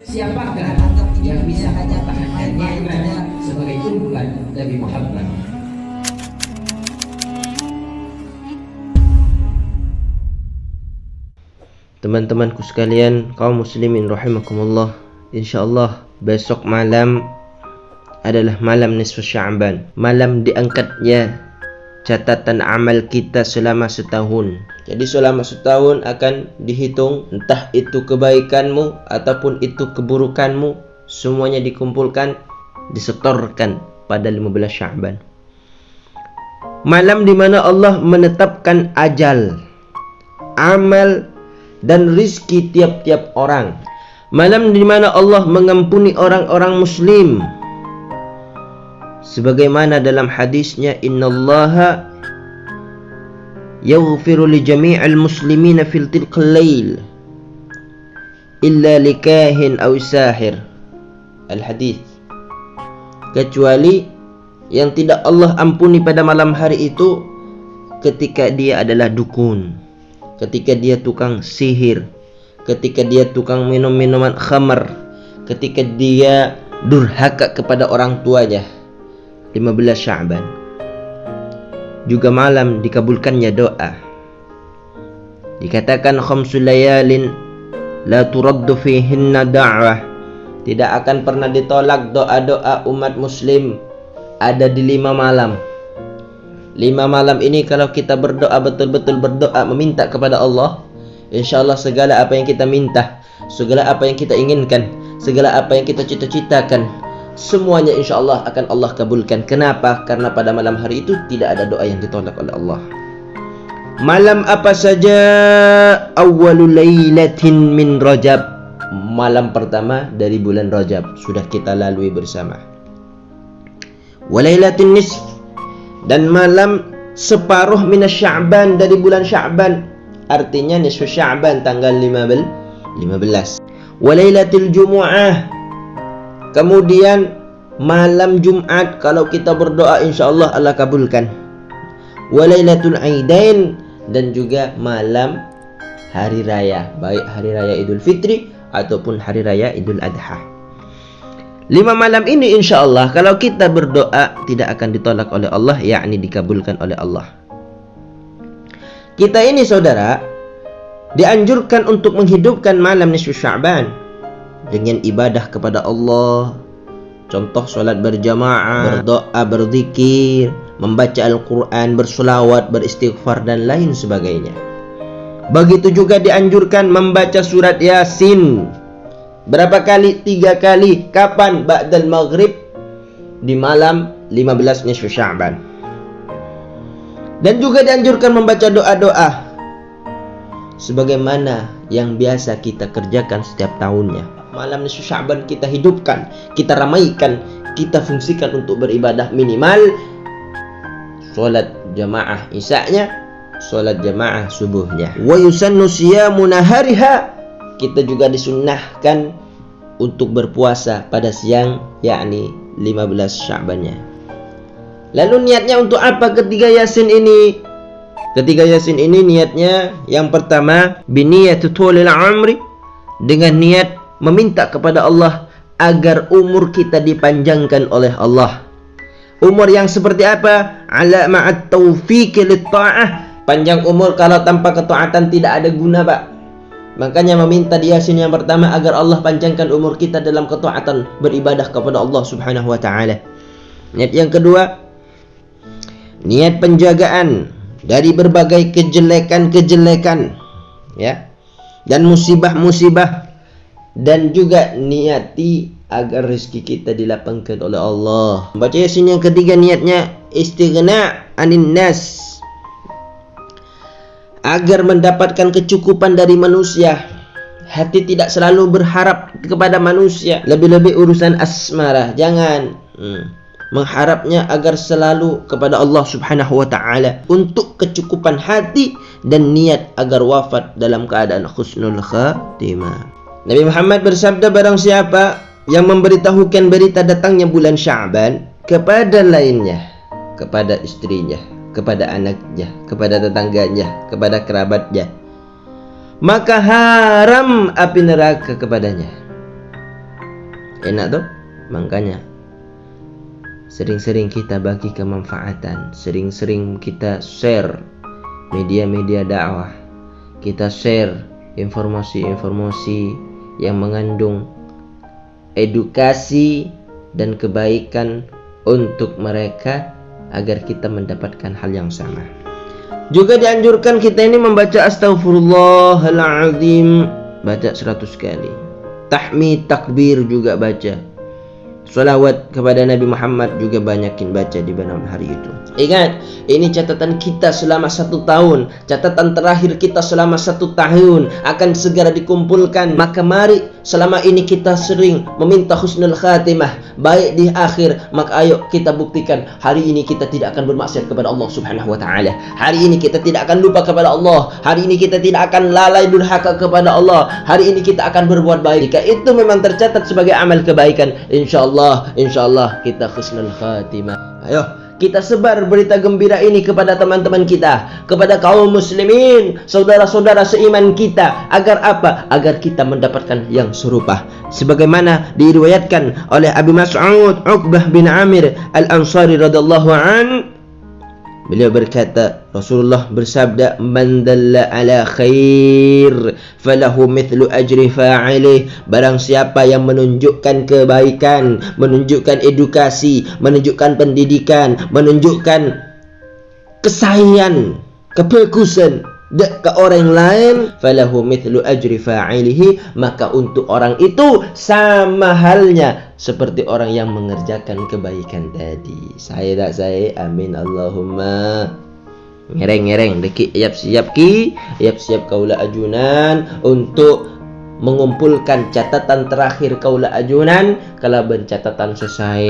Siapakah yang bisa mempertahankannya sebagai umat Nabi Muhammad? Teman-temanku sekalian, kaum muslimin rahimakumullah, insyaallah besok malam adalah malam nisfu Sya'ban, malam diangkatnya catatan amal kita selama setahun. Jadi selama setahun akan dihitung, entah itu kebaikanmu ataupun itu keburukanmu, semuanya dikumpulkan, disetorkan pada 15 Sya'ban. Malam di mana Allah menetapkan ajal, amal dan rizki tiap-tiap orang. Malam di mana Allah mengampuni orang-orang muslim. Sebagaimana dalam hadisnya, innallaha yaghfiru li jami'il muslimina fil tilqal lail illa likahin aw sahir. Al-hadis. Kecuali yang tidak Allah ampuni pada malam hari itu ketika dia adalah dukun, ketika dia tukang sihir, ketika dia tukang minum minuman khamar, ketika dia durhaka kepada orang tuanya. 15 Sya'ban juga malam dikabulkannya doa. Dikatakan khamsul layalin la turaddu fihinna da'wah, tidak akan pernah ditolak doa-doa umat muslim ada di 5 malam. 5 malam ini kalau kita berdoa, betul-betul berdoa meminta kepada Allah, insyaallah segala apa yang kita minta, segala apa yang kita inginkan, segala apa yang kita cita-citakan, semuanya insyaallah akan Allah kabulkan. Kenapa? Karena pada malam hari itu tidak ada doa yang ditolak oleh Allah. Malam apa saja? Awwalul lailatin min Rajab, malam pertama dari bulan Rajab sudah kita lalui bersama. Walailatin nisf, dan malam separuh minas Sya'ban dari bulan Sya'ban, artinya nisfu Sya'ban tanggal 15. Walailatul Jumu'ah, kemudian malam Jumat kalau kita berdoa insyaallah Allah kabulkan. Walailatul Aidain, dan juga malam hari raya, baik hari raya Idul Fitri ataupun hari raya Idul Adha. 5 malam ini insyaallah kalau kita berdoa tidak akan ditolak oleh Allah, yakni dikabulkan oleh Allah. Kita ini saudara dianjurkan untuk menghidupkan malam nisfu Sya'ban dengan ibadah kepada Allah. Contoh salat berjamaah, berdoa, berzikir, membaca Al-Quran, bersolawat, beristighfar dan lain sebagainya. Begitu juga dianjurkan membaca surat Yasin. Berapa kali? 3 kali. Kapan? Ba'dal maghrib, di malam 15 nisfu Sya'ban. Dan juga dianjurkan membaca doa-doa sebagaimana yang biasa kita kerjakan setiap tahunnya. Malam nisfu Sya'ban kita hidupkan, kita ramaikan, kita fungsikan untuk beribadah. Minimal solat jamaah isya'nya, solat jamaah subuhnya. Wa yusannu siyamu nahariha, kita juga disunnahkan untuk berpuasa pada siang, yakni 15 Sya'bannya. Lalu niatnya untuk apa ketiga Yasin ini? Ketiga Yasin ini niatnya yang pertama biniyatu tulil amri, dengan niat meminta kepada Allah agar umur kita dipanjangkan oleh Allah. Umur yang seperti apa? Ala ma'at taufiq lit ta'ah. Panjang umur kalau tanpa ketaatan tidak ada guna, Pak. Makanya meminta di Yasin yang pertama agar Allah panjangkan umur kita dalam ketaatan beribadah kepada Allah Subhanahu wa taala. Niat yang kedua, niat penjagaan dari berbagai kejelekan-kejelekan, ya, dan musibah-musibah, dan juga niati agar rezeki kita dilapangkan oleh Allah. Baca Yasin yang ketiga niatnya istighna anin nas, agar mendapatkan kecukupan dari manusia. Hati tidak selalu berharap kepada manusia, lebih-lebih urusan asmarah. Jangan mengharapnya agar selalu kepada Allah Subhanahu wa taala untuk kecukupan hati dan niat agar wafat dalam keadaan husnul khatimah. Nabi Muhammad bersabda, barang siapa yang memberitahukan berita datangnya bulan Sya'ban kepada lainnya, kepada istrinya, kepada anaknya, kepada tetangganya, kepada kerabatnya, maka haram api neraka kepadanya. Enak tuh? Makanya sering-sering kita bagi kemanfaatan, sering-sering kita share media-media dakwah, kita share informasi-informasi yang mengandung edukasi dan kebaikan untuk mereka agar kita mendapatkan hal yang sama. Juga dianjurkan kita ini membaca astaghfirullahaladzim, baca 100 kali. Tahmid, takbir juga baca. Salawat kepada Nabi Muhammad juga banyakin baca di malam hari itu. Ingat, ini catatan kita selama 1 tahun. Catatan terakhir kita selama 1 tahun akan segera dikumpulkan. Maka mari selama ini kita sering meminta husnul khatimah, baik di akhir. Maka ayo kita buktikan hari ini kita tidak akan bermaksiat kepada Allah Subhanahu wa taala. Hari ini kita tidak akan lupa kepada Allah. Hari ini kita tidak akan lalai durhaka kepada Allah. Hari ini kita akan berbuat baik. Jika itu memang tercatat sebagai amal kebaikan, insyaallah kita husnul khatimah. Ayo kita sebar berita gembira ini kepada teman-teman kita, kepada kaum muslimin, saudara-saudara seiman kita. Agar apa? Agar kita mendapatkan yang serupa. Sebagaimana diriwayatkan oleh Abu Mas'ud Uqbah bin Amir Al-Ansari radhiyallahu an, beliau berkata, Rasulullah bersabda, "Man dalla ala khair falahu mithlu ajri fa'ilih." Barang siapa yang menunjukkan kebaikan, menunjukkan edukasi, menunjukkan pendidikan, menunjukkan kesayangan, kebagusan ke orang lain, falahu mithlu ajri fa'ilihi, maka untuk orang itu sama halnya seperti orang yang mengerjakan kebaikan tadi. Saya tak saya, amin Allahumma. Ngereng deki siap kaula ajunan untuk mengumpulkan catatan terakhir kaula ajunan kalau bencatatan selesai.